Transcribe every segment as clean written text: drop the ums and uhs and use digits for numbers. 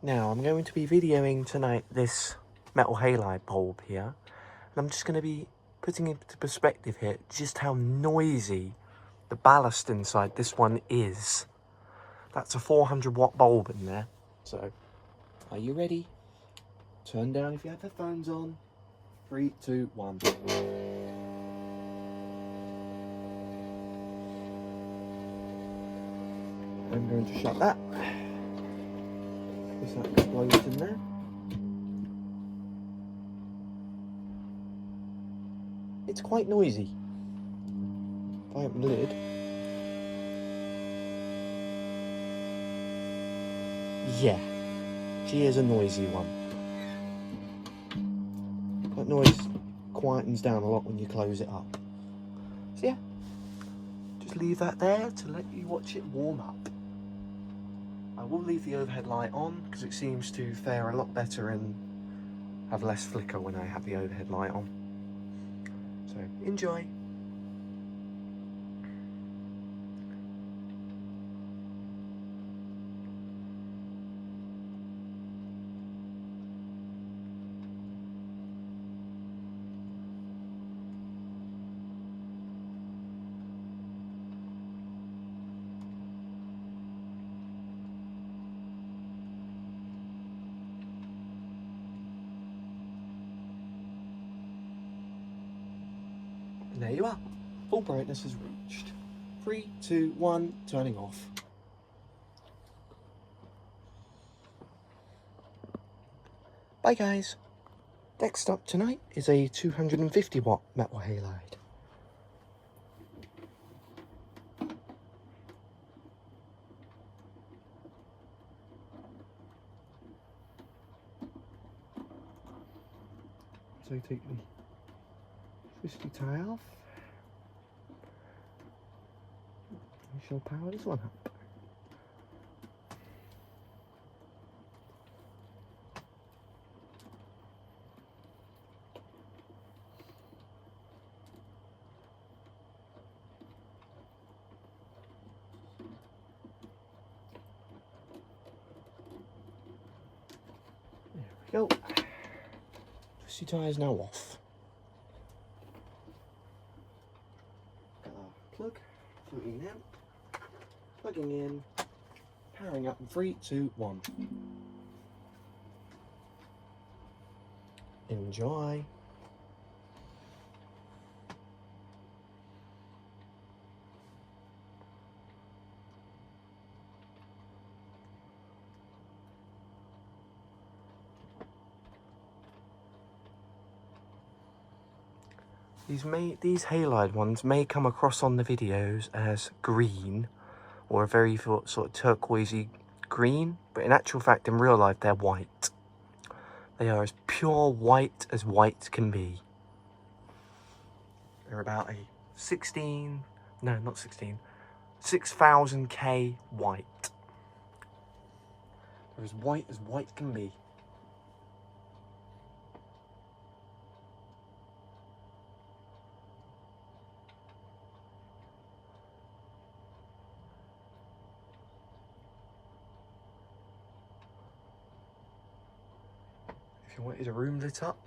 Now I'm going to be videoing tonight this metal halide bulb here, and I'm just going to be putting into perspective here just how noisy the ballast inside this one is. That's a 400-watt bulb in there. So, are you ready? Turn down if you have headphones on. 3, 2, 1. I'm going to shut that. Because that explodes in there. It's quite noisy. If I open the lid. Yeah, she is a noisy one. That noise quietens down a lot when you close it up. So yeah, just leave that there to let you watch it warm up. I will leave the overhead light on because it seems to fare a lot better and have less flicker when I have the overhead light on. So enjoy. And there you are. Full brightness is reached. 3, 2, 1, turning off. Bye guys. Next up tonight is a 250-watt metal halide. So take the twisty tie off. We shall power this one up. There we go. Twisty tie is now off. Plug, plugging in, plugging in, powering up in 3, 2, 1. Enjoy. These halide ones may come across on the videos as green or a very sort of turquoisey green, but in actual fact, in real life, they're white. They are as pure white as white can be. They're about a 6,000K white. They're as white can be. If you wanted a room lit up,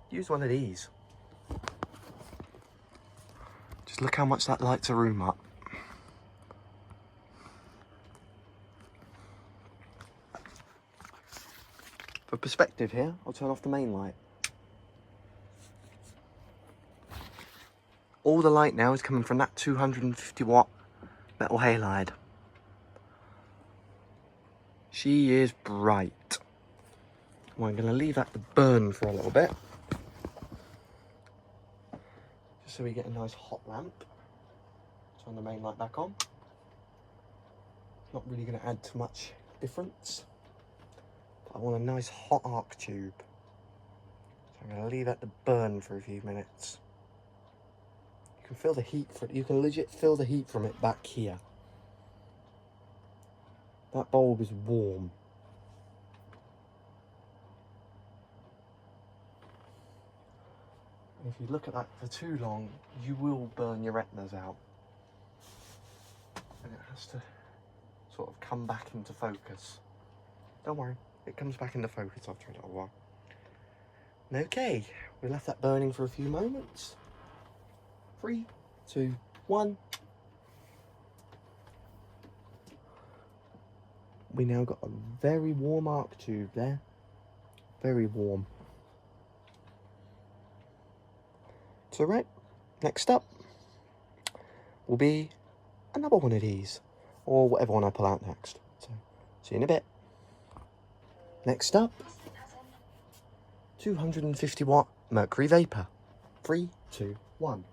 use one of these. Just look how much that lights a room up. For perspective here, I'll turn off the main light. All the light now is coming from that 250-watt metal halide. She is bright. Well, I'm going to leave that to burn for a little bit. Just so we get a nice hot lamp. Turn the main light back on. Not really going to add too much difference. But I want a nice hot arc tube. So I'm going to leave that to burn for a few minutes. You can feel the heat you can legit feel the heat from it back here. That bulb is warm. If you look at that for too long, you will burn your retinas out. And it has to sort of come back into focus. Don't worry, it comes back into focus after a little while. Okay, we left that burning for a few moments. 3, 2, 1. We now got a very warm arc tube there. Very warm. So right, next up will be another one of these, or whatever one I pull out next. So, see you in a bit. Next up, 250 watt mercury vapor. 3, 2, 1.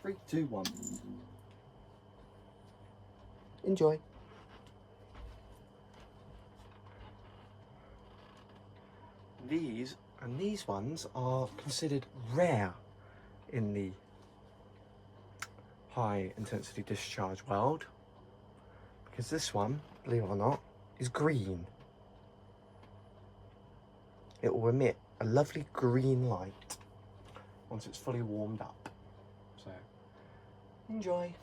3, 2, 1. Enjoy. These ones are considered rare in the high intensity discharge world, because this one, believe it or not, is green. It will emit a lovely green light once it's fully warmed up. So, enjoy.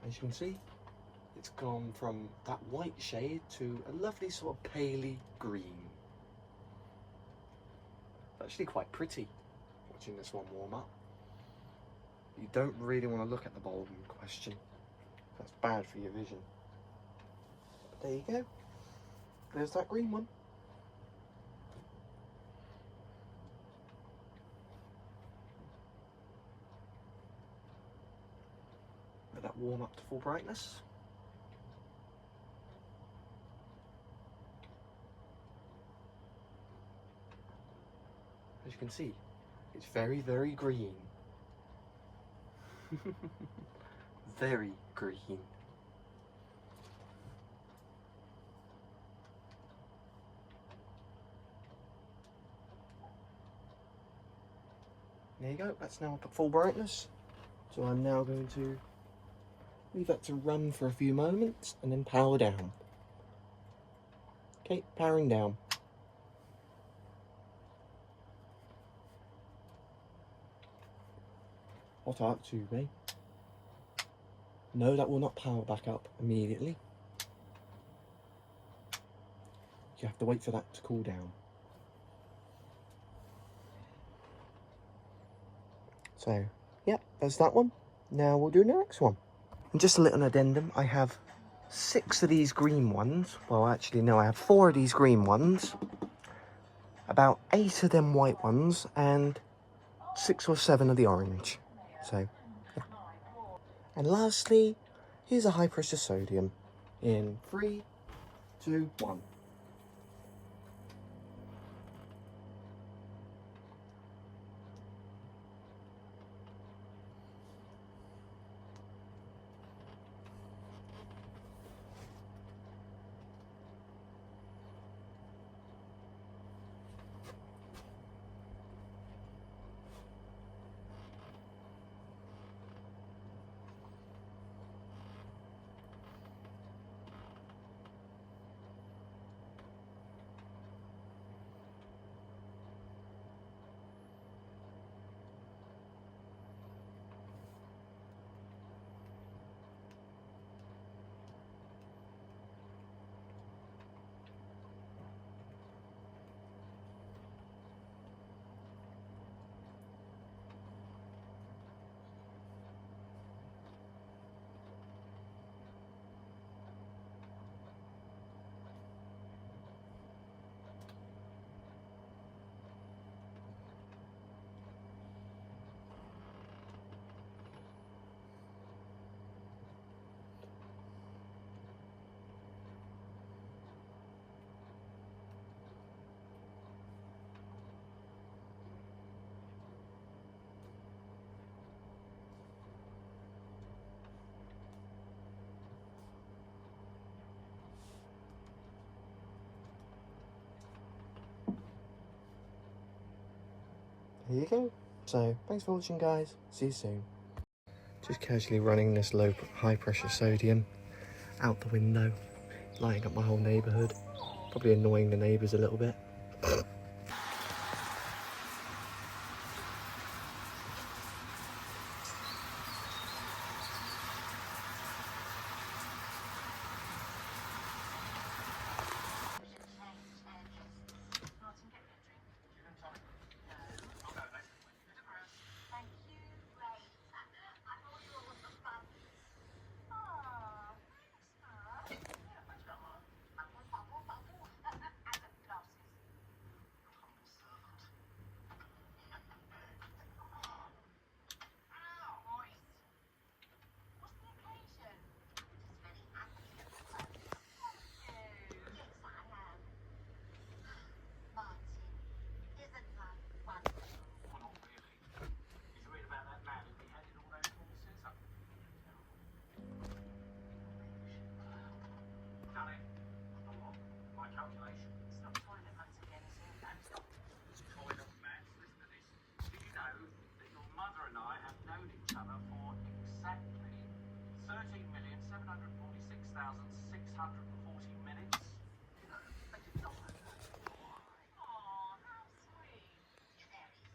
As you can see, it's gone from that white shade to a lovely sort of paley green. It's actually quite pretty watching this one warm up. You don't really want to look at the bulb in question. That's bad for your vision. But there you go. There's that green one. Let that warm up to full brightness. As you can see, it's very, very green. Very green. There you go, that's now up at full brightness. So I'm now going to leave that to run for a few moments and then power down. Okay, powering down. Hot arc tube, eh? No, that will not power back up immediately. You have to wait for that to cool down. So, yeah, there's that one. Now we'll do the next one. And just a little addendum, I have 6 of these green ones. Well, actually, no, I have 4 of these green ones. About 8 of them white ones, and 6 or 7 of the orange. So, yeah. And lastly, here's a high pressure sodium in 3, 2, 1. There you go. So, thanks for watching, guys. See you soon. Just casually running this high pressure sodium out the window, lighting up my whole neighbourhood. Probably annoying the neighbours a little bit.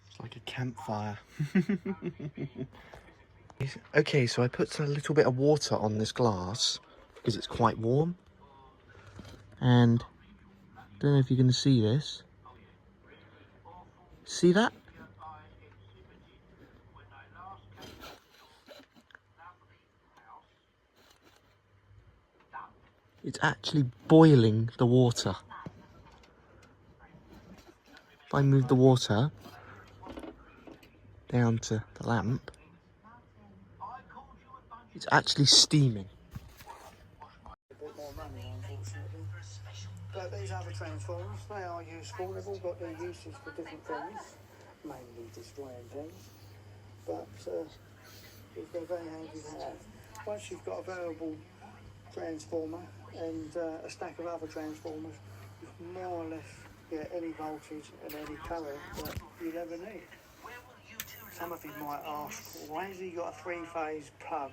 It's like a campfire. Okay, so I put a little bit of water on this glass because it's quite warm. And I don't know if you can see this. See that? It's actually boiling the water. If I move the water down to the lamp, it's actually steaming. But these other transformers, they are useful. They've all got their uses for different things, mainly destroying things. But they're very handy to have. Once you've got a variable transformer and a stack of other transformers, you can more or less get any voltage and any current that you'd ever need. Some of you might ask, why has he got a three-phase plug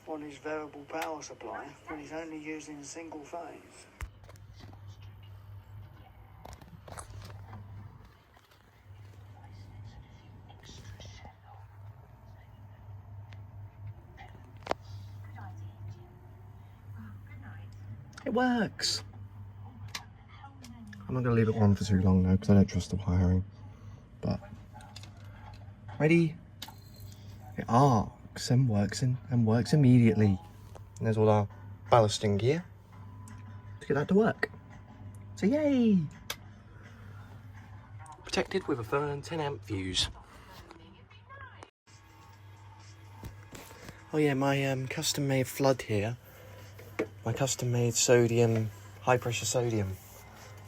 on his variable power supply when he's only using single phase? It works. I'm not going to leave it on for too long now because I don't trust the wiring. But ready? It arcs and works immediately. And there's all our ballasting gear to get that to work. So yay! Protected with a Fern 10 amp fuse. Oh yeah, my custom made flood here. My custom made sodium, high pressure sodium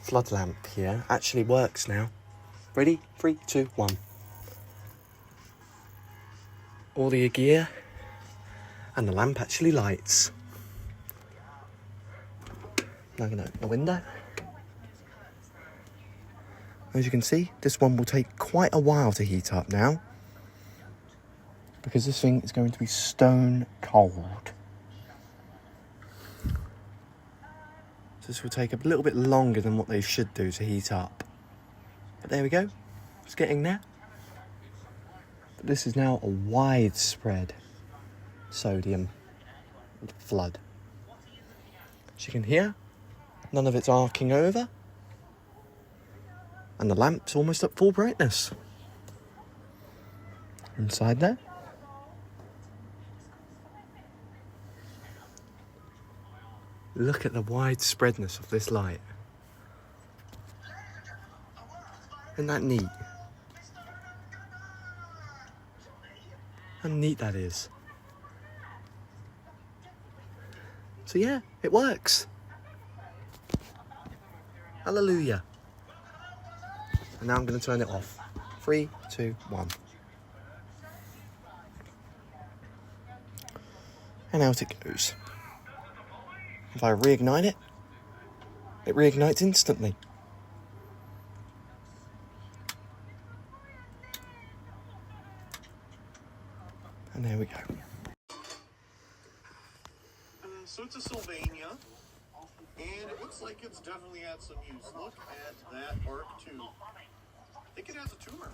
flood lamp here actually works now. Ready? 3, 2, 1. All the gear and the lamp actually lights. Now I'm going to open the window. As you can see, this one will take quite a while to heat up now because this thing is going to be stone cold. So this will take a little bit longer than what they should do to heat up. But there we go, it's getting there. But this is now a widespread sodium flood. As you can hear, none of it's arcing over. And the lamp's almost at full brightness. Inside there. Look at the widespreadness of this light. Isn't that neat? How neat that is. So yeah, it works. Hallelujah. And now I'm going to turn it off. 3, 2, 1. And out it goes. If I reignite it, it reignites instantly. And there we go. So it's a Sylvania, and it looks like it's definitely had some use. Look at that arc tube. I think it has a tumor.